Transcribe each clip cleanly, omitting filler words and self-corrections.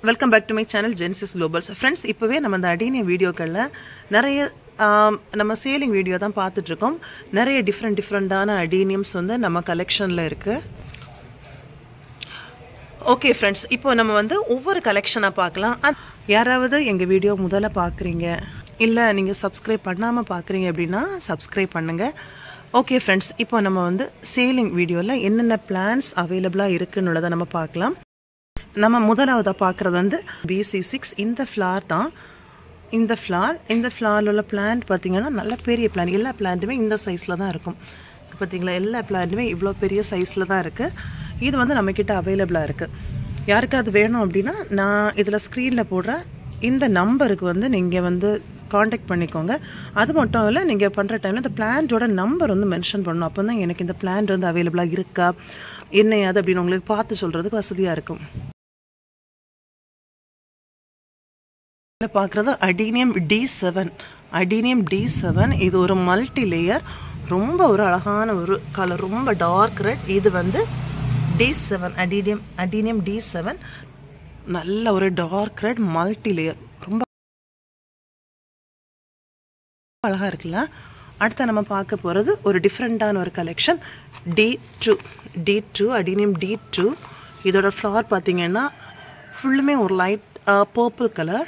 Welcome back to my channel Genesis Globals. Friends, இப்பவே நம்ம இந்த அடினியம் வீடியோக்கள்ல நிறைய நம்ம சேலிங் வீடியோ தான் பார்த்துட்டு இருக்கோம். நிறைய டிஃபரண்டான அடினியம்ஸ் வந்து நம்ம கலெக்ஷன்ல இருக்கு. ஓகே फ्रेंड्स, இப்போ நம்ம வந்து ஒவ்வொரு கலெக்ஷனா பார்க்கலாம். யாராவது எங்க வீடியோ முதல்ல பார்க்கறீங்க இல்ல நீங்க சப்ஸ்கிரைப் பண்ணாம பார்க்கறீங்க அப்படினா சப்ஸ்கிரைப் பண்ணுங்க. ஓகே फ्रेंड्स, இப்போ நம்ம வந்து சேலிங் வீடியோல என்னென்ன பிளான்ஸ் அவேலபிளா இருக்குன்றத நம்ம பார்க்கலாம். நம்ம முதலாவதா பார்க்கறது வந்து BC6 இந்த ஃப்ளவர் தான். இந்த ஃப்ளவர்ல உள்ள பிளான்ட் பாத்தீங்கன்னா நல்ல பெரிய பிளான்ட். எல்லா பிளான்ட்டுமே இந்த சைஸ்ல தான் இருக்கும். பாத்தீங்களா, எல்லா பிளான்ட்டுமே இவ்ளோ பெரிய சைஸ்ல தான் இருக்கு. இது வந்து நம்ம கிட்ட அவேலபிளா இருக்கு. யாருக்காவது வேணும் அப்படினா நான் இதுல ஸ்கிரீன்ல போடுற இந்த நம்பருக்கு வந்து நீங்க வந்து காண்டாக்ட் பண்ணிக்கோங்க. அது மட்டும் இல்ல, நீங்க பண்ற டைம்ல இந்த பிளான்ட்டோட நம்பர் வந்து மென்ஷன் பண்ணனும். அப்பதான் எனக்கு இந்த பிளான்ட் வந்து அவேலபிளா இருக்கா என்ன அது அப்படினு உங்களுக்கு பார்த்து சொல்றதுக்கு வசதியா இருக்கும். பார்க்கறது அடினியம் D7. இது ஒரு மல்டி லேயர், ரொம்ப ஒரு அழகான ஒரு கலர், ரொம்ப டார்க் ரெட். இது வந்து D7 அடினியம் D7, நல்ல ஒரு டார்க் ரெட் மல்டி லேயர், ரொம்ப அழகா இருக்குல்ல. அடுத்து நம்ம பார்க்க போறது ஒரு டிஃபரெண்டான ஒரு கலெக்ஷன் D2 அடினியம் D2. இதோட ஃப்ளவர் பாத்தீங்கன்னா ஃபுல்லுமே ஒரு லைட் பர்பிள் கலர்.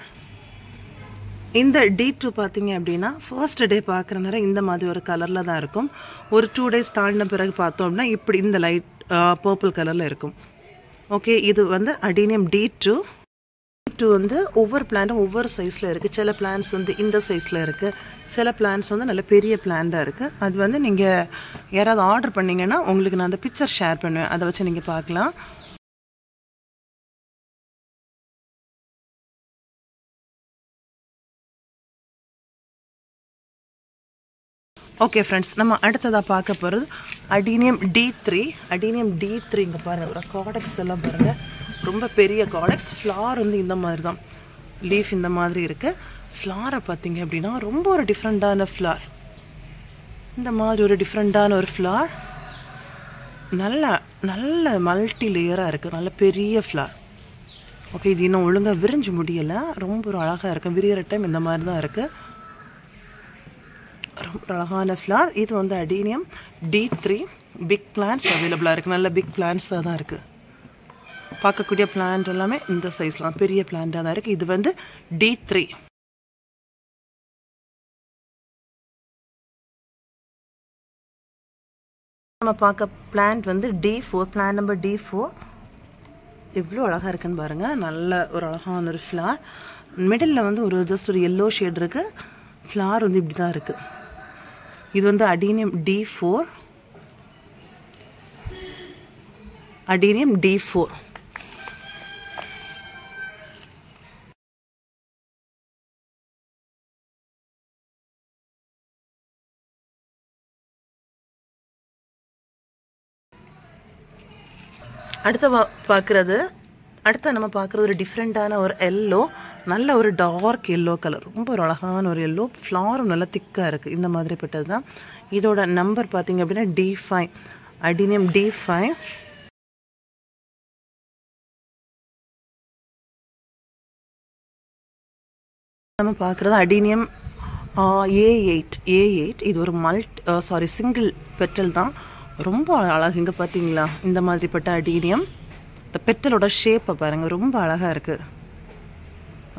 இந்த D2 பாத்தீங்க அப்படின்னா ஃபர்ஸ்ட் டே பார்க்குற நேரம் இந்த மாதிரி ஒரு கலர்ல தான் இருக்கும். ஒரு 2 டேஸ் தாண்டின பிறகு பார்த்தோம் அப்படின்னா இப்படி இந்த லைட் பர்பிள் கலர்ல இருக்கும். ஓகே, இது வந்து அடினியம் D2 வந்து ஒவ்வொரு பிளான்ட்டும் ஒவ்வொரு சைஸ்ல இருக்கு. சில பிளான்ட்ஸ் வந்து இந்த சைஸ்ல இருக்கு, சில பிளான்ட்ஸ் வந்து நல்ல பெரிய பிளான்டா இருக்கு. அது வந்து நீங்க யாராவது ஆர்டர் பண்ணீங்கன்னா உங்களுக்கு நான் அந்த பிக்சர் ஷேர் பண்ணுவேன், அதை வச்சு நீங்க பார்க்கலாம். ஓகே ஃப்ரெண்ட்ஸ், நம்ம அடுத்ததா பார்க்க போறது அடினியம் D3. இங்க பாருங்க, ஒரு கார்டெக்ஸ் எல்லாம் பாருங்க, ரொம்ப பெரிய கார்டெக்ஸ். ஃப்ளவர் வந்து இந்த மாதிரி தான், லீஃப் இந்த மாதிரி இருக்கு. ஃப்ளவரை பார்த்தீங்க அப்படின்னா ரொம்ப ஒரு டிஃப்ரெண்டான ஃப்ளவர், இந்த மாதிரி ஒரு டிஃப்ரெண்டான ஒரு ஃப்ளவர், நல்ல மல்டி லேயரா இருக்கு, நல்ல பெரிய ஃப்ளவர். ஓகே, இது இன்னும் ஒழுங்கா விரிஞ்சு முடியல, ரொம்ப ஒரு அழகா இருக்கு. விரியற டைம் இந்த மாதிரி தான் இருக்கு, ரொம்ப அழகான ஃப்ளவர். இது வந்து அடினியம் D3. பிக் பிளான்ட்ஸ் அவைலபிளா இருக்கு, நல்ல பிக் பிளான்ட்ஸாக தான் இருக்கு. பார்க்கக்கூடிய பிளான்ட் எல்லாமே இந்த சைஸ்ல பெரிய பிளான்டாக தான் இருக்கு. இது வந்து D3. நம்ம பார்க்க பிளான்ட் வந்து D4, பிளான்ட் நம்பர் D4. எவ்வளோ அழகா இருக்குன்னு பாருங்க, நல்ல ஒரு அழகான ஒரு ஃப்ளவர். மிடில் வந்து ஒரு ஜஸ்ட் ஒரு எல்லோ ஷேட் இருக்கு. ஃப்ளவர் வந்து இப்படி தான் இருக்கு. இது வந்து அடினியம் D4. அடுத்த நம்ம பார்க்கறது ஒரு டிஃப்ரெண்டான ஒரு எல்லோ, நல்ல ஒரு டார்க் எல்லோ கலர், ரொம்ப ஒரு அழகான ஒரு எல்லோ. ஃப்ளவரும் நல்லா திக்கா இருக்கு, இந்த மாதிரி பட்டது தான். இதோட நம்பர் பார்த்தீங்க அப்படின்னா D5, அடினியம் D5. நம்ம பார்க்கறது அடினியம் A8. இது ஒரு சிங்கிள் பெட்டல் தான், ரொம்ப அழகு. இங்க பாத்தீங்களா, இந்த மாதிரி பட்ட அடினியம், இந்த பெட்டலோட ஷேப்பை பாருங்க, ரொம்ப அழகா இருக்கு.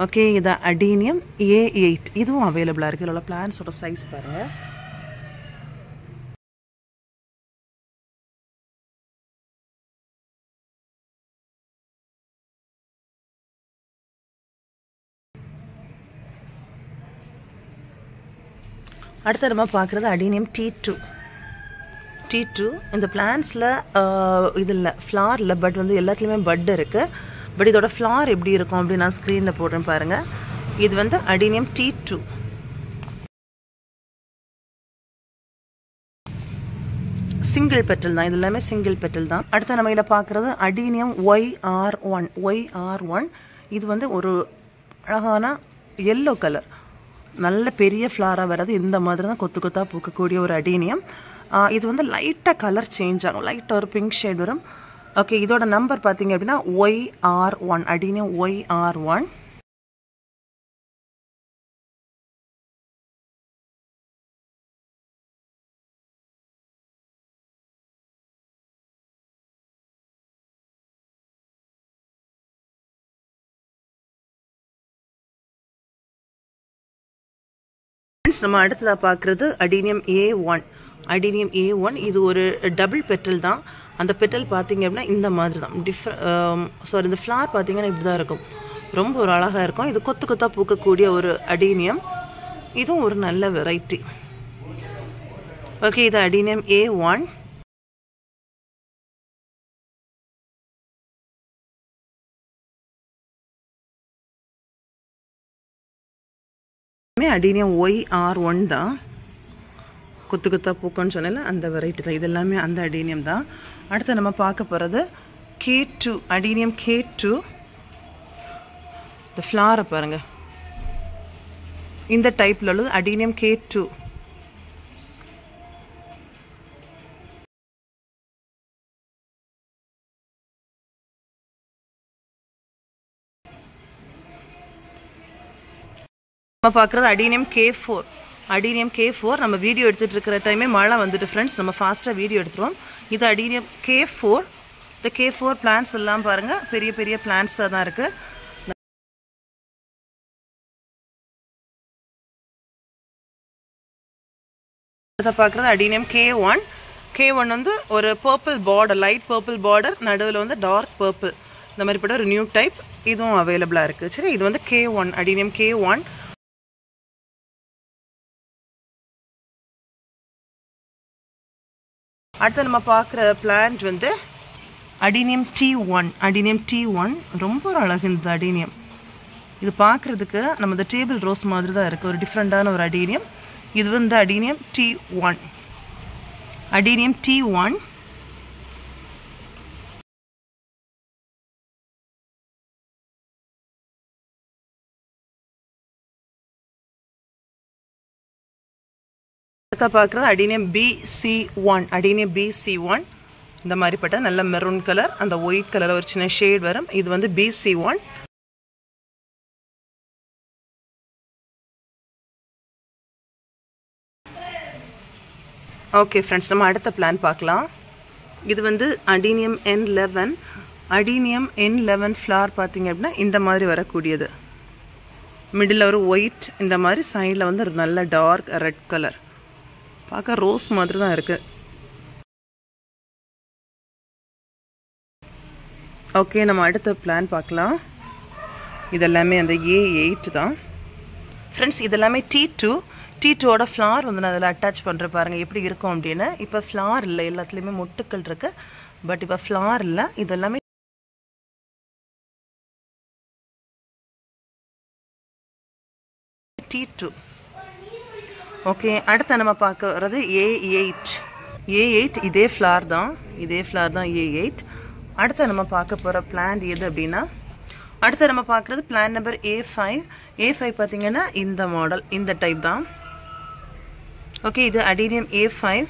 ஓகே, இது அடினியம் A8. இதுவும் அவைலபிளா இருக்கு. இதோட பிளான்ஸோட சைஸ் பாருங்க. அடுத்து நம்ம பார்க்கறது அடினியம் T2. இந்த பிளான்ட்ஸ்ல இது இல்லை, ஃப்ளவர் இல்லை, பட் வந்து எல்லாத்துலேயுமே பட் இருக்கு. பட் இதோட ஃப்ளவர் எப்படி இருக்கும் அப்படின்னு நான் ஸ்க்ரீனில் போடுறேன் பாருங்க. இது வந்து அடினியம் T2. சிங்கிள் பெட்டல் தான், இது எல்லாமே சிங்கிள் பெட்டல் தான். அடுத்து நம்ம இதில் பார்க்கறது அடினியம் YR1. இது வந்து ஒரு அழகான எல்லோ கலர், நல்ல பெரிய ஃப்ளவராக வராது, இந்த மாதிரி தான் கொத்து கொத்தா பூக்கக்கூடிய ஒரு அடினியம். இது வந்து லைட்டாக கலர் சேஞ்ச் ஆகும், லைட்டாக ஒரு பிங்க் ஷேட் வரும். ஓகே, இதோட நம்பர் பார்த்தீங்க அப்படின்னா YR1, அடினியம் YR1. நம்ம அடுத்ததா பார்க்கறது அடினியம் A1. அடினியம் A1 இது ஒரு டபுள் பெட்டல் தான். அந்த பெட்டல் பார்த்தீங்க அப்படின்னா இந்த மாதிரி தான். சாரி, இந்த ஃப்ளார் பார்த்தீங்கன்னா இப்படி தான் இருக்கும். ரொம்ப ஒரு அழகாக இருக்கும். இது கொத்து கொத்தாக பூக்கக்கூடிய ஒரு அடினியம். இதுவும் ஒரு நல்ல வெரைட்டி. ஓகே, இது அடினியம் A1. அடினியம் YR1 தான். கொத்து கொத்தா பூக்கன்னு சொன்னால அந்த வெரைட்டி தான். இது எல்லாமே அந்த அடினியம் தான். அடுத்து நம்ம பார்க்க போகிறது K2, அடினியம் K2. இந்த ஃப்ளாரை பாருங்க, இந்த டைப்ல உள்ளது அடினியம் K2. நம்ம பார்க்குறது அடினியம் K4. அடினியம் K4 நம்ம வீடியோ எடுத்துகிட்டு இருக்கிற டைமே மழை வந்துட்டு ஃப்ரெண்ட்ஸ், நம்ம ஃபாஸ்ட்டாக வீடியோ எடுத்துருவோம். இது அடினியம் K4. இந்த K4 பிளான்ஸ் எல்லாம் பாருங்கள், பெரிய பெரிய பிளான்ஸாக தான் இருக்குது. அதை பார்க்குறது அடினியம் K1. K1 வந்து ஒரு purple border, light purple border, நடுவில் வந்து டார்க் பர்பிள், இந்த மாதிரி பட்ட ஒரு நியூ டைப். இதுவும் அவைலபிளாக இருக்குது. சரி, இது வந்து K1, அடினியம் K1. அடுத்து நம்ம பார்க்குற பிளான்ட் வந்து அடினியம் T1. அடினியம் T1 ரொம்ப ஒரு அழகு இந்த அடினியம். இது பார்க்குறதுக்கு நம்ம இந்த டேபிள் ரோஸ் மாதிரி தான் இருக்குது. ஒரு டிஃப்ரெண்ட்டான ஒரு அடினியம். இது வந்து அடினியம் T1. Adenium T1. அடுத்த பார்க்குறது அடினியம் BC1. அடினியம் BC1 இந்த மாதிரிப்பட்ட நல்ல மெரூன் கலர், அந்த ஒயிட் கலர் ஒரு சின்ன ஷேட் வரும். இது வந்து BC1. ஓகே ஃப்ரெண்ட்ஸ், நம்ம அடுத்த பிளான் பார்க்கலாம். இது வந்து adenium N11. Adenium N11 flower பார்த்தீங்க அப்படின்னா இந்த மாதிரி வரக்கூடியது. மிடில் ஒரு ஒயிட், இந்த மாதிரி சைடில் வந்து ஒரு நல்ல டார்க் ரெட் கலர். பார்க்க ரோஸ் மாதிரி தான் இருக்குது. ஓகே, நம்ம அடுத்த பிளான் பார்க்கலாம். இதெல்லாமே அந்த A8 தான் ஃப்ரெண்ட்ஸ். இதெல்லாமே T2. T2ஓட ஃப்ளார் வந்து நான் அதில் அட்டாச் பண்ணுற பாருங்கள் எப்படி இருக்கும் அப்படின்னு. இப்போ ஃப்ளார் இல்லை, எல்லாத்துலேயுமே மொட்டுக்கள் இருக்குது. பட் இப்போ ஃப்ளார் இல்லை. இதெல்லாமே T2. ஓகே, அடுத்து நம்ம பார்க்க வர்றது A8. A8 இதே ஃப்ளார் தான். இதே ஃப்ளார் தான் A8. அடுத்து நம்ம பார்க்க போகிற பிளான் எது அப்படின்னா, அடுத்து நம்ம பார்க்குறது பிளான் நம்பர் A5. A5 பார்த்தீங்கன்னா இந்த மாடல், இந்த டைப் தான். ஓகே, இது அடினியம் A5.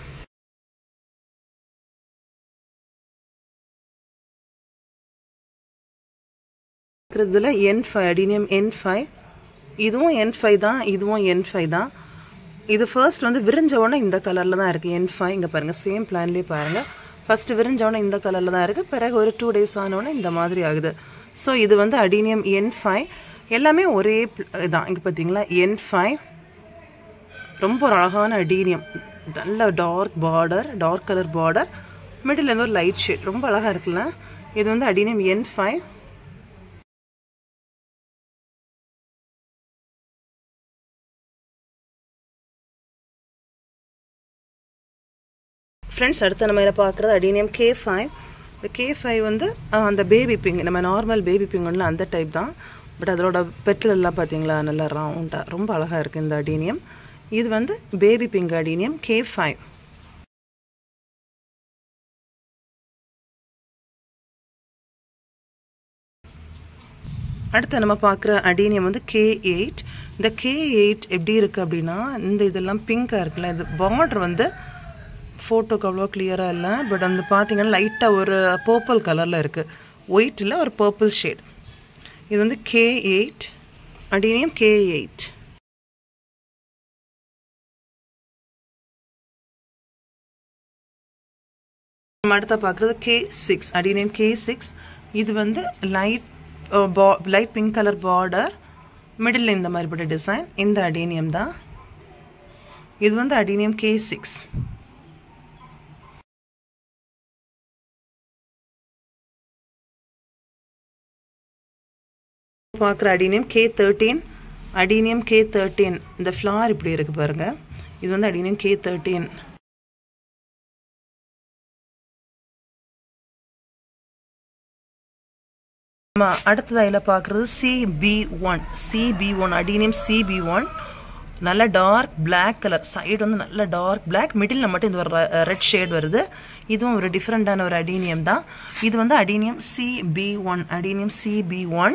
இதில் N5, அடினியம் N5. இதுவும் N5 தான், இதுவும் N5 தான். இது ஃபர்ஸ்ட் வந்து விரிஞ்ச உடனே இந்த கலரில் தான் இருக்குது N5. இங்கே பாருங்கள், சேம் பிளான்லேயே பாருங்கள். ஃபர்ஸ்ட் விரிஞ்ச உடனே இந்த கலரில் தான் இருக்குது. பிறகு ஒரு 2 days ஆனோடனே இந்த மாதிரி ஆகுது. ஸோ இது வந்து அடினியம் N5. எல்லாமே ஒரே இதான். இங்கே பார்த்தீங்களா N5. ரொம்ப ஒரு அழகான அடினியம். நல்ல dark border, dark colour border, middle இருந்து ஒரு லைட் ஷேட். ரொம்ப அழகாக இருக்குல்ல. இது வந்து அடினியம் N5. ஃப்ரெண்ட்ஸ், அடுத்து நம்ம இதில் பார்க்குறது அடினியம் K5. இந்த K5 வந்து அந்த பேபி பிங்க், நம்ம நார்மல் பேபி பிங்க் அந்த டைப் தான். பட் அதோட பெட்டில் எல்லாம் பார்த்தீங்களா நல்லா ரவுண்டாக ரொம்ப அழகாக இருக்குது இந்த அடினியம். இது வந்து பேபி பிங்க் அடினியம் K5. அடுத்து நம்ம பார்க்குற அடினியம் வந்து K8. இந்த K8 எப்படி இருக்குது அப்படின்னா, இந்த இதெல்லாம் பிங்காக இருக்குல்ல, இது பார்டர் வந்து ஃபோட்டோக்கு அவ்வளோ கிளியராக இல்லை. பட் வந்து பார்த்தீங்கன்னா லைட்டாக ஒரு பர்பிள் கலரில் இருக்குது. ஒயிட்டில் ஒரு பர்பிள் ஷேட். இது வந்து K8 அடீனியம் K8. நம்ம அடுத்த பார்க்குறது K6 அடீனியம் K6. இது வந்து light pink colour border, middle இந்த மாதிரிப்பட்ட டிசைன். இந்த அடீனியம் தான். இது வந்து அடீனியம் K6. பார்க்குற அடீனியம் K13 அடீனியம் K13. இந்த ஃப்ளார் இப்படி இருக்கு பாருங்க. இது வந்து அடீனியம் K13. அடுத்தது இதில் பார்க்குறது CB1 அடீனியம் CB1. நல்ல டார்க் பிளாக் கலர், சைடு வந்து நல்ல டார்க் பிளாக், மிடில் மட்டும் இது ஒரு ரெட் ஷேட் வருது. இதுவும் ஒரு டிஃப்ரெண்டான ஒரு அடீனியம் தான். இது வந்து அடீனியம் CB1 அடீனியம் CB1.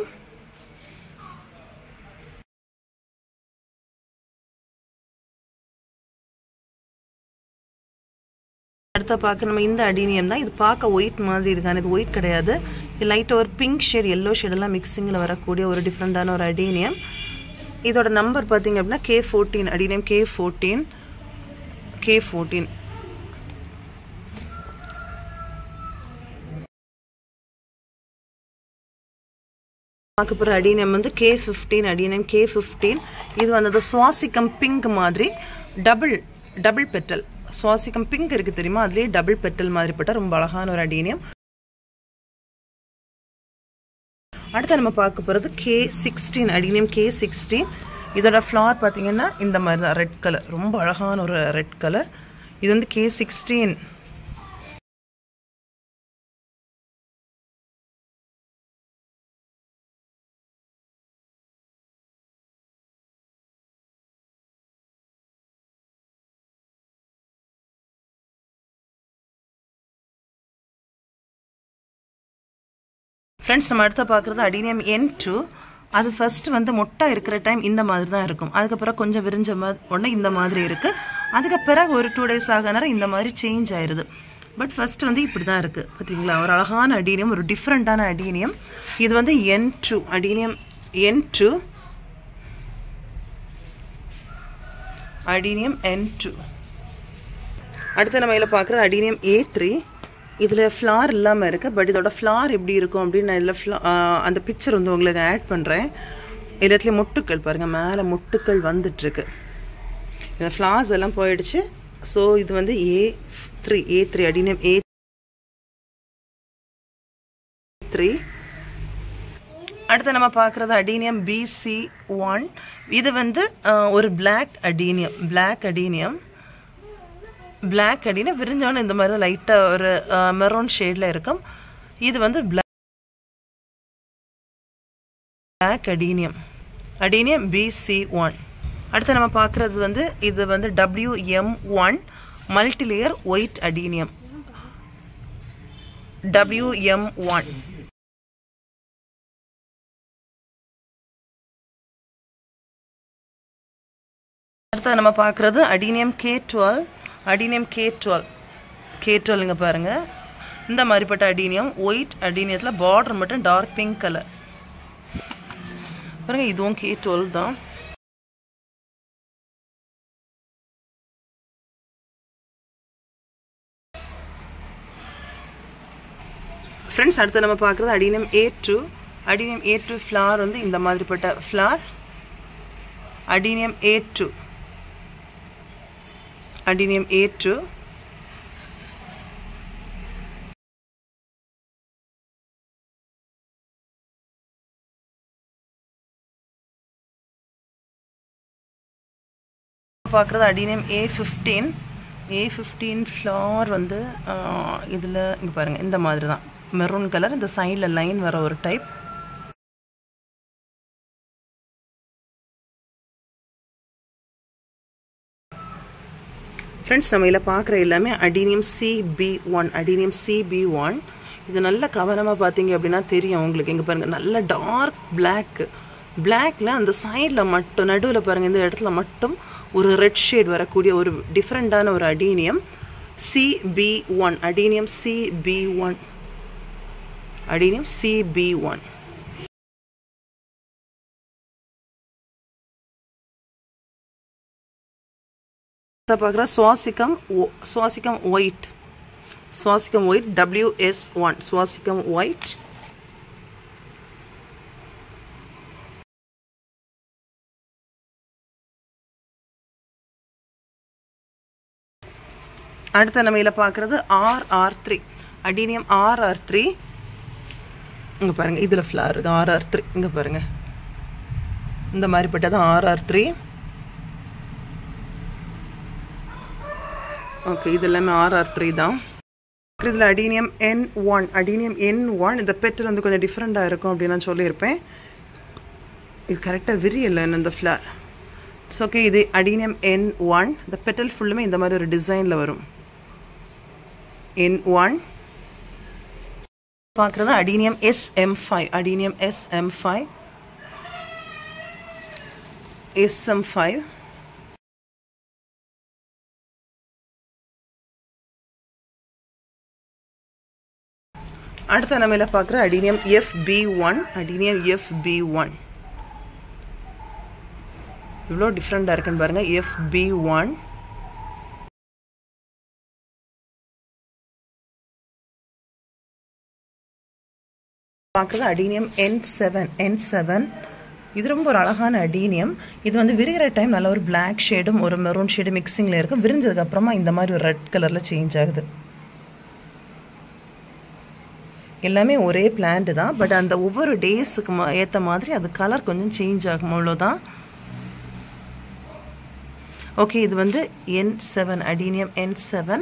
அடுத்த பார்க்க நம்ம இந்த அடீனியம் தான். இது பார்க்க ஒயிட் மாதிரி இருக்காது, இது ஒயிட் கிடையாது. இது லைட்டாக ஒரு பிங்க் ஷேட், எல்லோ ஷேடெல்லாம் மிக்சிங்கில் வரக்கூடிய ஒரு டிஃப்ரெண்டான ஒரு அடீனியம். இதோட நம்பர் பார்த்தீங்க அப்படின்னா K14 அடீனியம் K14. பார்க்க போகிற அடீனியம் வந்து K15 அடீனியம் K15. இது வந்து சுவாசிக்கம் பிங்க் மாதிரி டபுள் பெட்டல். சுவாசிக்கம் பிங்க் இருக்கு தெரியுமா, அதுலேயே டபுள் பெட்டல் மாதிரி பட்ட ரொம்ப அழகான ஒரு அடீனியம். அடுத்து நம்ம பார்க்க போகிறது K16 அடீனியம் K16. இதோட ஃப்ளார் பார்த்தீங்கன்னா இந்த மாதிரி தான், ரெட் கலர், ரொம்ப அழகான ஒரு ரெட் கலர். இது வந்து K16. ஃப்ரெண்ட்ஸ், நம்ம அடுத்த பார்க்குறது அடீனியம் N2. அது ஃபர்ஸ்ட் வந்து மொட்டை இருக்கிற டைம் இந்த மாதிரி தான் இருக்கும். அதுக்கப்புறம் கொஞ்சம் விரிஞ்ச உடனே இந்த மாதிரி இருக்கு. அதுக்கு பிறகு ஒரு 2 days ஆக நேரம் இந்த மாதிரி சேஞ்ச் ஆயிருது. பட் ஃபர்ஸ்ட் வந்து இப்படி தான் இருக்கு. பார்த்தீங்களா, ஒரு அழகான அடீனியம், ஒரு டிஃப்ரெண்டான அடீனியம். இது வந்து N2 adenium N2 adenium N2. அடுத்து நம்ம இதில் பார்க்குறது அடீனியம் A3. இதில் ஃப்ளார் இல்லாமல் இருக்குது. பட் இதோட ஃப்ளார் எப்படி இருக்கும் அப்படின்னு நான் இதில் அந்த பிக்சர் வந்து உங்களுக்கு ஆட் பண்ணுறேன். இடத்துல மொட்டுக்கள் பாருங்கள், மேலே மொட்டுக்கள் வந்துட்டுருக்கு. இந்த ஃப்ளார்ஸ் எல்லாம் போயிடுச்சு. ஸோ இது வந்து A3 அடீனியம் A3. அடுத்து நம்ம பார்க்குறது அடீனியம் BC1. இது வந்து ஒரு பிளாக் அடீனியம் விரிஞ்சோன்னு இந்த மாதிரி தான் லைட்டாக ஒரு மெரூன் ஷேடில் இருக்கும். இது வந்து பிளாக் அடீனியம் BC1. அடுத்து நம்ம பார்க்குறது வந்து இது வந்து WM1 multilayer white adenium WM1. அடுத்து நம்ம பார்க்குறது அடீனியம் K12 அடீனியம் K12 இங்கே பாருங்கள். இந்த மாதிரிப்பட்ட அடீனியம் ஒயிட் அடீனியத்தில் பார்டர் மட்டும் டார்க் பிங்க் கலர் பாருங்கள். இதுவும் K12 தான். ஃப்ரெண்ட்ஸ், அடுத்து நம்ம பார்க்குறது அடீனியம் A2 ஃப்ளார் வந்து இந்த மாதிரிப்பட்ட ஃப்ளார் அடீனியம் A2 பார்க்குறது அடீனியம் A15 ஃப்ளார் வந்து இதில் இங்கே பாருங்கள் இந்த மாதிரி தான் மெரூன் கலர். இந்த சைடில் லைன் வர ஒரு டைப். ஃப்ரெண்ட்ஸ், நம்ம இதில் பார்க்குற எல்லாமே அடீனியம் CB1 இது நல்ல கவனமாக பார்த்தீங்க அப்படின்னா தெரியும் உங்களுக்கு. இங்கே பாருங்கள், நல்ல டார்க் பிளாக்ல அந்த சைடில் மட்டும் நடுவில் பாருங்கள், இந்த இடத்துல மட்டும் ஒரு ரெட் ஷேட் வரக்கூடிய ஒரு டிஃப்ரெண்டான ஒரு adenium. CB1, adenium CB1, adenium CB1. பார்க்குற சுவாசிக்கம் ஒயிட், சுவாசிக்கம் ஒயிட் WS1, சுவாசிக்கம் ஒயிட். அடுத்த நம்ம இதில் பார்க்குறது RR3, அடீனியம் RR3. இங்கே பாருங்கள், இதில் ஃப்ளார் இருக்குது RR3. இங்கே பாருங்கள், இந்த மாதிரி பட்டது RR3. ஓகே, இது எல்லாமே RR3 தான். இதில் அடீனியம் N1, அடீனியம் N1. இந்த பெட்டில் வந்து கொஞ்சம் டிஃப்ரெண்ட்டாக இருக்கும் அப்படின்னு நான் சொல்லியிருப்பேன். இது கரெக்டாக விரியலை இந்த ஃப்ளார். It's okay. இது அடீனியம் N1. இந்த பெட்டல் ஃபுல்லுமே இந்த மாதிரி ஒரு டிசைனில் வரும். N1 பார்க்குறது adenium SM5, adenium SM5, SM5. அடுத்த நம்ம இதில் பார்க்குற அடீனியம் FB1, அடீனியம் FB1. இவ்வளோ டிஃப்ரெண்டாக இருக்குன்னு பாருங்கள். FB1. பார்க்குறது அடீனியம் N7. இது ரொம்ப ஒரு அழகான அடீனியம். இது வந்து விரிகிற டைம் நல்ல ஒரு பிளாக் ஷேடும் ஒரு மெரூன் ஷேடு மிக்சிங்கில் இருக்கும். விரிஞ்சதுக்கு அப்புறமா இந்த மாதிரி ஒரு ரெட் கலரில் சேஞ்ச் ஆகுது. எல்லாமே ஒரே பிளான்ட் தான், பட் அந்த ஒவ்வொரு டேஸுக்கு ஏற்ற மாதிரி அது கலர் கொஞ்சம் சேஞ்ச் ஆகும், அவ்வளோதான். ஓகே, இது வந்து N7, அடீனியம் N7.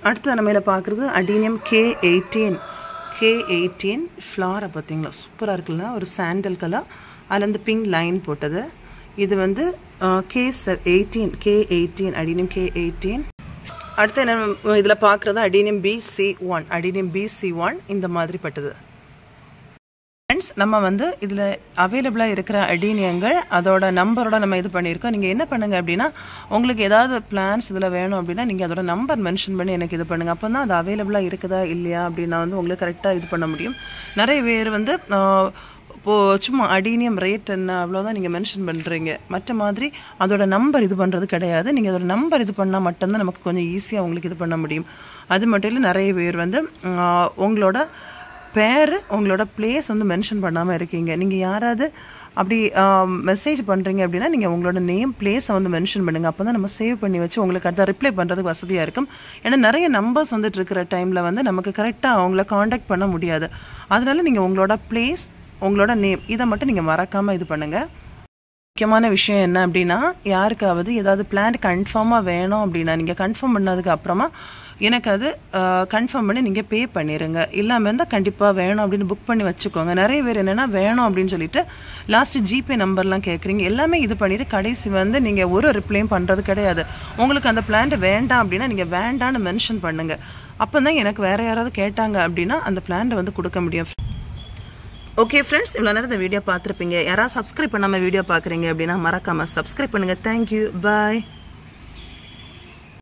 அடுத்து நம்ம இதில் பார்க்குறது அடீனியம் K18. ஃப்ளாரை பார்த்தீங்களா, சூப்பராக இருக்குல்ல, ஒரு சாண்டல் கலர், அதில் வந்து பிங்க் லைன் போட்டது. இது வந்து K18, அடீனியம் K18. அடுத்து என்ன இதில் பார்க்குறது அடீனியம் BC1, அடீனியம் BC1. இந்த மாதிரி பட்டது. ஃப்ரெண்ட்ஸ், நம்ம வந்து இதில் அவைலபிளாக இருக்கிற அடீனியங்கள் அதோட நம்பரோட நம்ம இது பண்ணியிருக்கோம். நீங்கள் என்ன பண்ணுங்கள் அப்படின்னா, உங்களுக்கு ஏதாவது பிளான்ஸ் இதில் வேணும் அப்படின்னா நீங்கள் அதோட நம்பர் மென்ஷன் பண்ணி எனக்கு இது பண்ணுங்கள். அப்போ தான் அது அவைலபிளாக இருக்குதா இல்லையா அப்படின்னா வந்து உங்களுக்கு கரெக்டாக இது பண்ண முடியும். நிறைய பேர் வந்து இப்போது சும்மா அடீனியம் ரேட் என்ன அவ்வளோதான் நீங்கள் மென்ஷன் பண்ணுறீங்க. மற்ற மாதிரி அதோட நம்பர் இது பண்ணுறது கிடையாது. நீங்கள் அதோட நம்பர் இது பண்ணால் மட்டும்தான் நமக்கு கொஞ்சம் ஈஸியாக உங்களுக்கு இது பண்ண முடியும். அது மட்டும் இல்லை, நிறைய பேர் வந்து உங்களோட பேர், உங்களோட பிளேஸ் வந்து மென்ஷன் பண்ணாமல் இருக்கீங்க. நீங்கள் யாராவது அப்படி மெசேஜ் பண்ணுறீங்க அப்படின்னா நீங்கள் உங்களோட நேம், பிளேஸை வந்து மென்ஷன் பண்ணுங்கள். அப்போ தான் நம்ம சேவ் பண்ணி வச்சு உங்களுக்கு அடுத்த ரிப்ளை பண்ணுறதுக்கு வசதியாக இருக்கும். ஏன்னா நிறைய நம்பர்ஸ் வந்துட்டு இருக்கிற டைமில் வந்து நமக்கு கரெக்டாக அவங்கள காண்டாக்ட் பண்ண முடியாது. அதனால நீங்கள் உங்களோட பிளேஸ், உங்களோட நேம், இதை மட்டும் நீங்கள் மறக்காமல் இது பண்ணுங்கள். முக்கியமான விஷயம் என்ன அப்படின்னா, யாருக்காவது ஏதாவது பிளான் கன்ஃபார்மாக வேணும் அப்படின்னா நீங்கள் கன்ஃபார்ம் பண்ணதுக்கு அப்புறமா எனக்கு அது கன்ஃபார்ம் பண்ணி நீங்கள் பே பண்ணிடுங்க. இல்லாமல் இருந்தால் கண்டிப்பாக வேணும் அப்படின்னு புக் பண்ணி வச்சுக்கோங்க. நிறைய பேர் என்னென்னா வேணும் அப்படின்னு சொல்லிட்டு லாஸ்ட்டு ஜிபே நம்பர்லாம் கேட்குறீங்க. எல்லாமே இது பண்ணிவிட்டு கடைசி வந்து நீங்கள் ஒரு ரிப்ளையும் பண்ணுறது கிடையாது. உங்களுக்கு அந்த பிளான்ட் வேண்டாம் அப்படின்னா நீங்கள் வேண்டான்னு மென்ஷன் பண்ணுங்கள். அப்போ தான் எனக்கு வேறு யாராவது கேட்டாங்க அப்படின்னா அந்த பிளான்ட்டை வந்து கொடுக்க முடியும். ஓகே ஃப்ரெண்ட்ஸ், இவ்வளோ நேரம் இந்த வீடியோ பார்த்துருப்பீங்க. யாராவது சப்ஸ்கிரைப் பண்ணாமல் வீடியோ பார்க்குறீங்க அப்படின்னா மறக்காமல் சப்ஸ்கிரைப் பண்ணுங்கள். தேங்க்யூ, பாய்.